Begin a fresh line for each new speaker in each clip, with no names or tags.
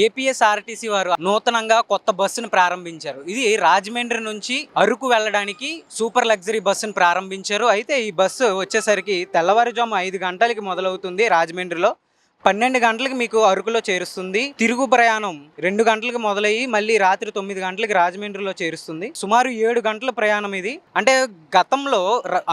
APSRTC వారు నూతనంగా కొత్త బస్సును ప్రారంభించారు. ఇది రాజమండ్రి నుంచి అరకు వెళ్ళడానికి సూపర్ లగ్జరీ బస్సును ప్రారంభించారు. అయితే ఈ బస్సు వచ్చేసరికి తెల్లవారుజాము 5 గంటలకి మొదలవుతుంది రాజమండ్రిలో. 12 గంటలకు మీకు అరకులో చేరుస్తుంది. తిరుగు ప్రయాణం 2 గంటలకు మొదలయ్యి మళ్ళీ రాత్రి 9 గంటలకి రాజమండ్రిలో చేరుస్తుంది. సుమారు 7 గంటల ప్రయాణం ఇది. అంటే గతంలో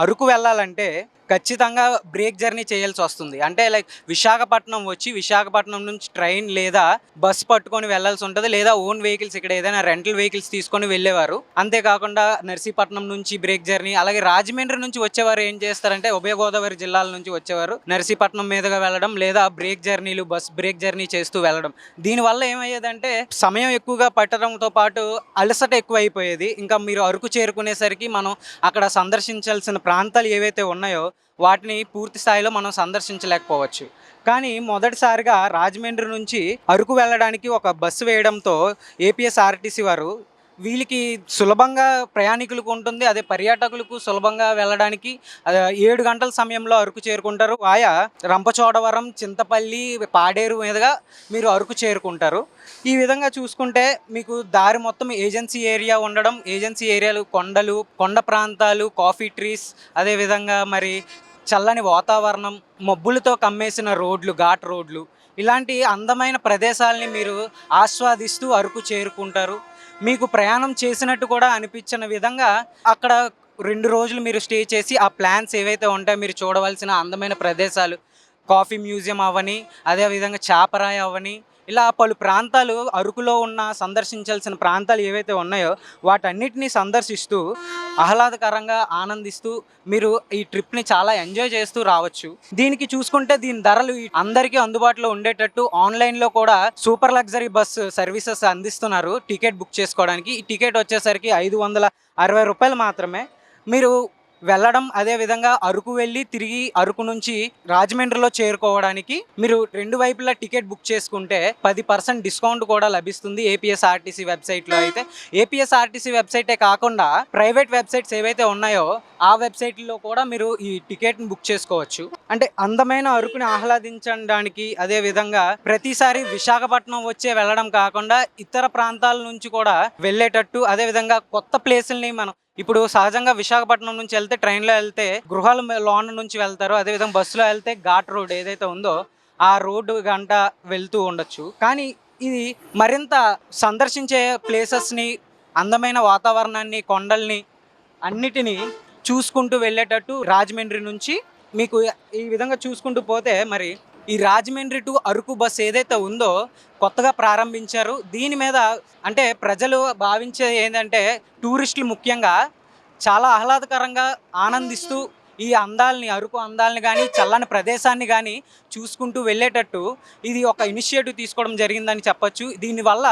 అరకు వెళ్ళాలంటే ఖచ్చితంగా బ్రేక్ జర్నీ చేయాల్సి వస్తుంది. అంటే లైక్ విశాఖపట్నం వచ్చి విశాఖపట్నం నుంచి ట్రైన్ లేదా బస్ పట్టుకొని వెళ్ళాల్సి ఉంటుంది, లేదా ఓన్ వెహికల్స్ ఇక్కడ ఏదైనా రెంటల్ వెహికల్స్ తీసుకొని వెళ్ళేవారు. అంతేకాకుండా నర్సీపట్నం నుంచి బ్రేక్ జర్నీ, అలాగే రాజమండ్రి నుంచి వచ్చేవారు ఏం చేస్తారంటే ఉభయ గోదావరి జిల్లాల నుంచి వచ్చేవారు నర్సీపట్నం మీదుగా వెళ్ళడం, లేదా బ్రేక్ జర్నీలు బస్ బ్రేక్ జర్నీ చేస్తూ వెళ్ళడం. దీనివల్ల ఏమయ్యేదంటే సమయం ఎక్కువగా పట్టడంతో పాటు అలసట ఎక్కువ అయిపోయేది. ఇంకా మీరు అరకు చేరుకునేసరికి మనం అక్కడ సందర్శించాల్సిన ప్రాంతాలు ఏవైతే ఉన్నాయో వాటిని పూర్తి స్థాయిలో మనం సందర్శించలేకపోవచ్చు. కానీ మొదటిసారిగా రాజమండ్రి నుంచి అరకు వెళ్ళడానికి ఒక బస్సు వేయడంతో ఏపీఎస్ఆర్టీసీ వారు వీళ్ళకి సులభంగా ప్రయాణికులకు ఉంటుంది, అదే పర్యాటకులకు సులభంగా వెళ్ళడానికి 7 గంటల సమయంలో అరకు చేరుకుంటారు. ఆయా రంపచోడవరం, చింతపల్లి, పాడేరు మీదుగా మీరు అరకు చేరుకుంటారు. ఈ విధంగా చూసుకుంటే మీకు దారి మొత్తం ఏజెన్సీ ఏరియా ఉండడం, ఏజెన్సీ ఏరియాలు కొండలు, కొండ ప్రాంతాలు, కాఫీ ట్రీస్, అదేవిధంగా మరి చల్లని వాతావరణం, మబ్బులతో కమ్మేసిన రోడ్లు, ఘాట్ రోడ్లు, ఇలాంటి అందమైన ప్రదేశాలని మీరు ఆస్వాదిస్తూ అరకు చేరుకుంటారు. మీకు ప్రయాణం చేసినట్టు కూడా అనిపించిన విధంగా అక్కడ 2 రోజులు మీరు స్టే చేసి ఆ ప్లాన్స్ ఏవైతే ఉంటాయో మీరు చూడవలసిన అందమైన ప్రదేశాలు, కాఫీ మ్యూజియం అవని, అదేవిధంగా చాపరాయి అవని, ఇలా పలు ప్రాంతాలు అరకులో ఉన్న సందర్శించాల్సిన ప్రాంతాలు ఏవైతే ఉన్నాయో వాటన్నిటినీ సందర్శిస్తూ ఆహ్లాదకరంగా ఆనందిస్తూ మీరు ఈ ట్రిప్ని చాలా ఎంజాయ్ చేస్తూ రావచ్చు. దీనికి చూసుకుంటే దీని ధరలు అందరికీ అందుబాటులో ఉండేటట్టు ఆన్లైన్లో కూడా సూపర్ లగ్జరీ బస్ సర్వీసెస్ అందిస్తున్నారు. టికెట్ బుక్ చేసుకోవడానికి ఈ టికెట్ వచ్చేసరికి 560 రూపాయలు మాత్రమే. మీరు వెళ్ళడం, అదేవిధంగా అరకు వెళ్ళి తిరిగి అరకు నుంచి రాజమండ్రిలో చేరుకోవడానికి మీరు 2 వైపులా టికెట్ బుక్ చేసుకుంటే 10% డిస్కౌంట్ కూడా లభిస్తుంది ఏపీఎస్ఆర్టీసీ వెబ్సైట్లో. అయితే ఏపీఎస్ఆర్టీసీ వెబ్సైటే కాకుండా ప్రైవేట్ వెబ్సైట్స్ ఏవైతే ఉన్నాయో ఆ వెబ్సైట్లో కూడా మీరు ఈ టికెట్ని బుక్ చేసుకోవచ్చు. అంటే అందమైన అరకుని ఆహ్లాదించడానికి, అదేవిధంగా ప్రతిసారి విశాఖపట్నం వచ్చే వెళ్ళడం కాకుండా ఇతర ప్రాంతాల నుంచి కూడా వెళ్ళేటట్టు, అదేవిధంగా కొత్త ప్లేసుల్ని మనం ఇప్పుడు సహజంగా విశాఖపట్నం నుంచి వెళ్తే ట్రైన్లో వెళ్తే గృహాల లోన నుంచి వెళ్తారు, అదేవిధంగా బస్సులో వెళ్తే ఘాట్ రోడ్ ఏదైతే ఉందో ఆ రోడ్డు గంట వెళ్తూ ఉండొచ్చు. కానీ ఇది మరింత సందర్శించే ప్లేసెస్ని, అందమైన వాతావరణాన్ని, కొండల్ని అన్నిటినీ చూసుకుంటూ వెళ్ళేటట్టు రాజమండ్రి నుంచి మీకు ఈ విధంగా చూసుకుంటూ పోతే మరి ఈ రాజమండ్రి టు అరకు బస్ ఏదైతే ఉందో కొత్తగా ప్రారంభించారు. దీని మీద అంటే ప్రజలు భావించేది ఏంటంటే టూరిస్టులు ముఖ్యంగా చాలా ఆహ్లాదకరంగా ఆనందిస్తూ ఈ అందాలని, అరకు అందాలని కానీ చల్లని ప్రదేశాన్ని కానీ చూసుకుంటూ వెళ్ళేటట్టు ఇది ఒక ఇనిషియేటివ్ తీసుకోవడం జరిగిందని చెప్పొచ్చు. దీనివల్ల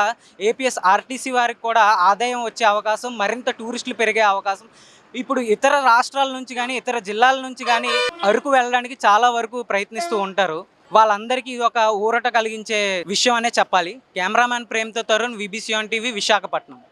ఏపీఎస్ఆర్టీసీ వారికి కూడా ఆదాయం వచ్చే అవకాశం, మరింత టూరిస్టులు పెరిగే అవకాశం. ఇప్పుడు ఇతర రాష్ట్రాల నుంచి కానీ ఇతర జిల్లాల నుంచి కానీ అరకు వెళ్ళడానికి చాలా వరకు ప్రయత్నిస్తూ ఉంటారు. వాళ్ళందరికీ ఇది ఒక ఊరట కలిగించే విషయం అనే చెప్పాలి. కెమెరామ్యాన్ ప్రేమ్తో Tarun, VBC on TV, Visakhapatnam.